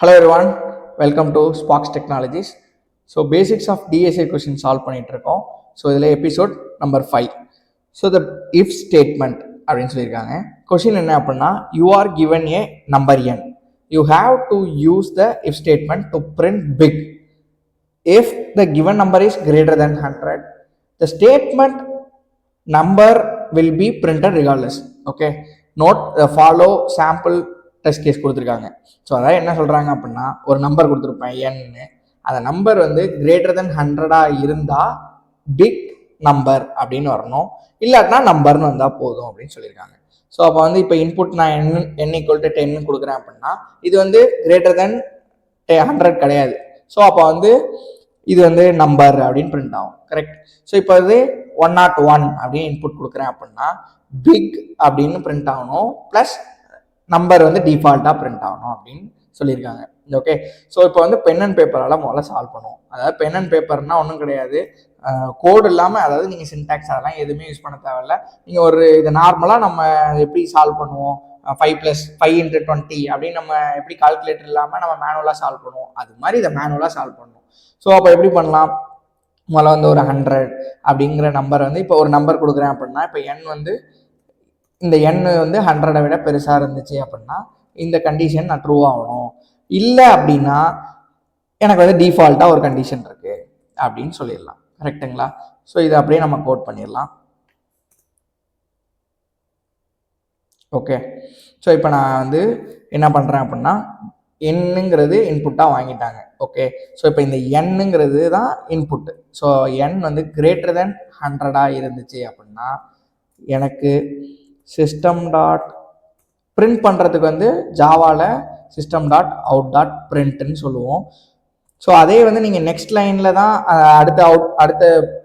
Hello everyone, welcome to Sparks Technologies. So basics of DSA question solve பண்ணிட்டு இருக்கோம். So இதில் episode number 5. So the if statement அப்படின்னு சொல்லியிருக்காங்க. Question என்ன அப்படின்னா, you are given a number N, you have to use the if statement to print big. If the given number is greater than 100, the statement number will be printed regardless. Okay, note follow sample test case கொடுத்துருக்காங்க. So அதாவது என்ன சொல்கிறாங்க அப்படின்னா, ஒரு number கொடுத்துருப்பேன் என்னு, அந்த number வந்து greater than 100 இருந்தால் பிக் நம்பர் அப்படின்னு வரணும், இல்லாட்டினா நம்பர்னு வந்தால் போதும் அப்படின்னு சொல்லியிருக்காங்க. ஸோ அப்போ வந்து இப்போ இன்புட் நான் n ஈக்குவல் டு 10 கொடுக்குறேன் அப்படின்னா, இது வந்து கிரேட்டர் தென் 100 கிடையாது. ஸோ அப்போ வந்து இது வந்து நம்பர் அப்படின்னு பிரிண்ட் ஆகும். கரெக்ட். ஸோ இப்போ இது 101 அப்படின்னு இன்புட் கொடுக்குறேன் அப்படின்னா பிக் அப்படின்னு பிரிண்ட் ஆகணும், ப்ளஸ் நம்பர் வந்து டிஃபால்ட்டாக பிரிண்ட் ஆகணும் அப்படின்னு சொல்லியிருக்காங்க. ஓகே, ஸோ இப்போ வந்து பென் அண்ட் பேப்பரால் முதல்ல சால்வ் பண்ணுவோம். அதாவது பென் அண்ட் பேப்பர்னா ஒன்றும் கிடையாது, கோடு இல்லாமல், அதாவது நீங்கள் சின்டாக்ஸ் அதெல்லாம் எதுவுமே யூஸ் பண்ண தேவையில்ல. நீங்கள் ஒரு இதை நார்மலாக நம்ம எப்படி சால்வ் பண்ணுவோம், 5 + 5 × 20 அப்படின்னு நம்ம எப்படி கால்குலேட்டர் இல்லாமல் நம்ம மேனுவலாக சால்வ் பண்ணுவோம், அது மாதிரி இதை மேனுவலாக சால்வ் பண்ணணும். ஸோ அப்போ எப்படி பண்ணலாம், முதல்ல வந்து ஒரு 100 அப்படிங்கிற நம்பர் வந்து, இப்போ ஒரு நம்பர் கொடுக்குறேன் அப்படின்னா, இப்போ n வந்து இந்த எண் வந்து 100 விட பெருசாக இருந்துச்சு அப்படின்னா இந்த கண்டிஷன் நான் ட்ரூ ஆகணும். இல்லை அப்படின்னா எனக்கு வந்து டிஃபால்ட்டாக ஒரு கண்டிஷன் இருக்கு அப்படின்னு சொல்லிடலாம். கரெக்டுங்களா? ஸோ இதை அப்படியே நம்ம கோட் பண்ணிடலாம். ஓகே, ஸோ இப்போ நான் வந்து என்ன பண்ணுறேன் அப்படின்னா, எண்ணுங்கிறது இன்புட்டாக வாங்கிட்டாங்க. ஓகே, ஸோ இப்போ இந்த எண்ணுங்கிறது தான் இன்புட்டு. ஸோ எண் வந்து கிரேட்டர் தென் 100 இருந்துச்சு அப்படின்னா எனக்கு சிஸ்டம் டாட் பிரிண்ட் பண்ணுறதுக்கு வந்து ஜாவாவில் சிஸ்டம் டாட் அவுட் டாட் பிரிண்ட்னு சொல்லுவோம். ஸோ அதே வந்து நீங்கள் நெக்ஸ்ட் லைனில் தான்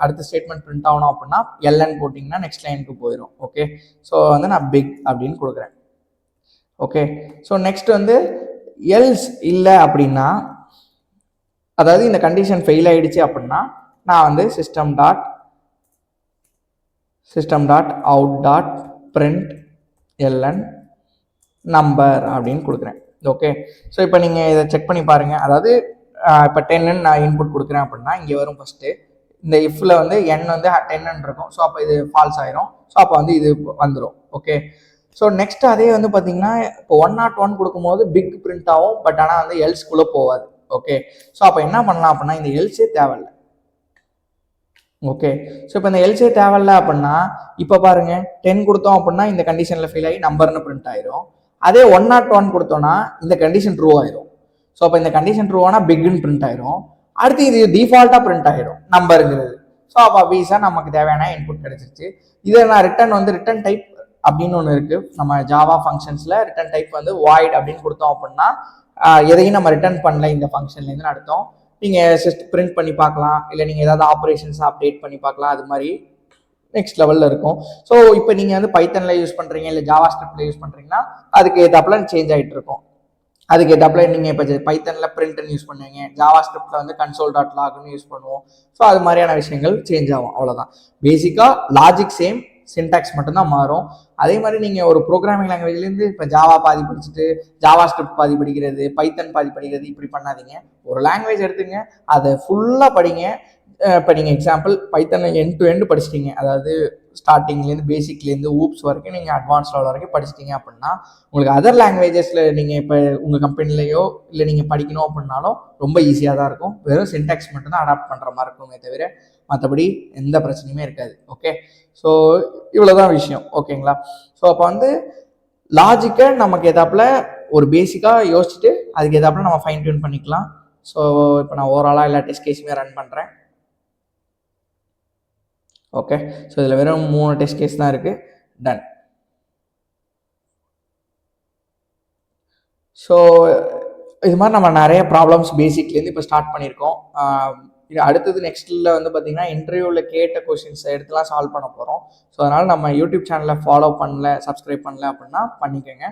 அடுத்த ஸ்டேட்மெண்ட் பிரிண்ட் ஆகணும் அப்படின்னா எல்என் போட்டிங்கன்னா நெக்ஸ்ட் லைனுக்கு போயிடும். ஓகே, ஸோ வந்து நான் பிக் அப்படின்னு கொடுக்குறேன். ஓகே, ஸோ நெக்ஸ்ட் வந்து எல்ஸ் இல்லை அப்படின்னா, அதாவது இந்த கண்டிஷன் ஃபெயில் ஆகிடுச்சு அப்படின்னா நான் வந்து system dot out dot println number அப்படின்னு கொடுக்குறேன். ஓகே, ஸோ இப்போ நீங்கள் இதை செக் பண்ணி பாருங்கள். அதாவது இப்போ 10 நான் இன்புட் கொடுக்குறேன் அப்படின்னா இங்கே வரும் ஃபஸ்ட்டு இந்த இஃப்பில் வந்து என் வந்து 10 இருக்கும். ஸோ அப்போ இது ஃபால்ஸ் ஆயிரும். ஸோ அப்போ வந்து இது வந்துடும். ஓகே, ஸோ நெக்ஸ்ட் அதே வந்து பார்த்தீங்கன்னா இப்போ 101 கொடுக்கும்போது பிக் பிரிண்ட் ஆகும், பட் ஆனால் வந்து எல்ஸ்குள்ளே போகாது. ஓகே, ஸோ அப்போ என்ன பண்ணலாம் அப்படின்னா இந்த எல்ஸே தேவையில்லை. ஓகே, ஸோ இப்போ இந்த எல்ஸே தேவையில்ல அப்படின்னா இப்போ பாருங்க 10 கொடுத்தோம் அப்படின்னா இந்த கண்டிஷனில் ஃபெயில் ஆகி நம்பர்னு பிரிண்ட் ஆயிரும். அதே 101 கொடுத்தோம்னா இந்த கண்டிஷன் ட்ரூ ஆயிரும். ஸோ அப்போ இந்த கண்டிஷன் ட்ரூ ஆனால் பிக்னு பிரிண்ட் ஆயிரும். அடுத்து இது டிஃபால்ட்டாக பிரிண்ட் ஆயிடும் நம்பருங்கிறது. ஸோ அப்போ வீஸாக நமக்கு தேவையான இன்புட் கிடைச்சிருச்சு. இதை நான் ரிட்டன் டைப் அப்படின்னு ஒன்று இருக்கு நம்ம ஜாவா ஃபங்க்ஷன்ஸில். ரிட்டன் டைப் வந்து வாய்ட் அப்படின்னு கொடுத்தோம் அப்படின்னா எதையும் நம்ம ரிட்டர்ன் பண்ணல இந்த ஃபங்க்ஷன்லேருந்து அர்த்தம். நீங்கள் பிரிண்ட் பண்ணி பார்க்கலாம், இல்லை நீங்கள் ஏதாவது ஆப்ரேஷன்ஸ் அப்டேட் பண்ணி பார்க்கலாம், அது மாதிரி நெக்ஸ்ட் லெவலில் இருக்கும். ஸோ இப்போ நீங்கள் வந்து பைத்தனில் யூஸ் பண்ணுறீங்க, இல்லை ஜாவா ஸ்கிரிப்டில் யூஸ் பண்ணுறீங்கன்னா அதுக்கு ஏற்றாப்புல சேஞ்ச் ஆகிட்டு இருக்கும். அதுக்கு ஏற்றாப்புல நீங்கள் இப்போ பைத்தனில் பிரிண்ட்னு யூஸ் பண்ணுவீங்க, ஜாவா ஸ்கிரிப்டில் வந்து console.logனு யூஸ் பண்ணுவோம். ஸோ அது மாதிரியான விஷயங்கள் சேஞ்ச் ஆகும், அவ்வளோதான். பேசிக்காக லாஜிக் சேம், சின்டாக்ஸ் மட்டும்தான் மாறும். அதே மாதிரி நீங்கள் ஒரு ப்ரோக்ராமிங் லாங்குவேஜ்லேருந்து இப்போ ஜாவா பாதி படிச்சுட்டு ஜாவா ஸ்கிரிப்ட் பாதி படிக்கிறது, பைத்தன் பாதி படிக்கிறது, இப்படி பண்ணாதீங்க. ஒரு லாங்குவேஜ் எடுத்துங்க, அதை ஃபுல்லாக படிங்க. இப்போ நீங்கள் எக்ஸாம்பிள் பைத்தனை எண்ட் டு எண்ட் படிச்சிட்டிங்க, அதாவது ஸ்டார்டிங்லேருந்து பேசிக்லேருந்து ஊப்ஸ் வரைக்கும் நீங்கள் அட்வான்ஸ் லெவல் வரைக்கும் படிச்சிட்டிங்க அப்படின்னா உங்களுக்கு அதர் லாங்குவேஜஸில் நீங்கள் இப்போ உங்கள் கம்பெனிலையோ இல்லை நீங்கள் படிக்கணும் அப்படின்னாலும் ரொம்ப ஈஸியாக தான் இருக்கும். வெறும் சின்டாக்ஸ் மட்டும்தான் அடாப்ட் பண்ணுற மாதிரி இருக்குமே தவிர மற்றபடி எந்த பிரச்சனையுமே இருக்காது. ஓகே, ஸோ இவ்வளோதான் விஷயம். ஓகேங்களா? ஸோ அப்போ வந்து லாஜிக்கை நமக்கு ஏதாப்புல ஒரு பேசிக்காக யோசிச்சுட்டு அதுக்கு ஏதாப்புல நம்ம ஃபைன் டியூன் பண்ணிக்கலாம். ஸோ இப்போ நான் ஓவராலாக எல்லா டெஸ்ட் கேஸுமே ரன் பண்ணுறேன். ஓகே, ஸோ இதில் வெறும் 3 டெஸ்ட் கேஸ் தான் இருக்குது. டன். ஸோ இது மாதிரி நம்ம நிறைய ப்ராப்ளம்ஸ் பேசிக்லேருந்து இப்போ ஸ்டார்ட் பண்ணியிருக்கோம். இது அடுத்தது நெக்ஸ்ட்டில் வந்து பார்த்தீங்கன்னா இன்டர்வியூவில் கேட்ட கொஷின்ஸை எடுத்துலாம் சால்வ் பண்ண போகிறோம். ஸோ அதனால் நம்ம யூடியூப் சேனலை ஃபாலோ பண்ணல, சப்ஸ்கிரைப் பண்ணல அப்படின்னா பண்ணிக்கோங்க.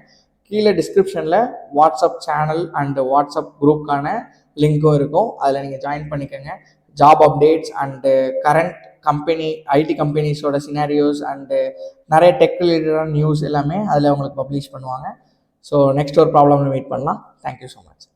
கீழே டிஸ்கிரிப்ஷனில் வாட்ஸ்அப் சேனல் அண்ட் வாட்ஸ்அப் குரூப்கான லிங்க்கும் இருக்கும், அதில் நீங்கள் ஜாயின் பண்ணிக்கோங்க. Job updates and current company IT கம்பெனிஸோட சினாரியோஸ் அண்டு நிறைய டெக் ரிலேட்டடான நியூஸ் எல்லாமே அதில் உங்களுக்கு பப்ளிஷ் பண்ணுவாங்க. ஸோ நெக்ஸ்ட் ஒரு ப்ராப்ளம்ல மீட் பண்ணலாம். Thank you so much.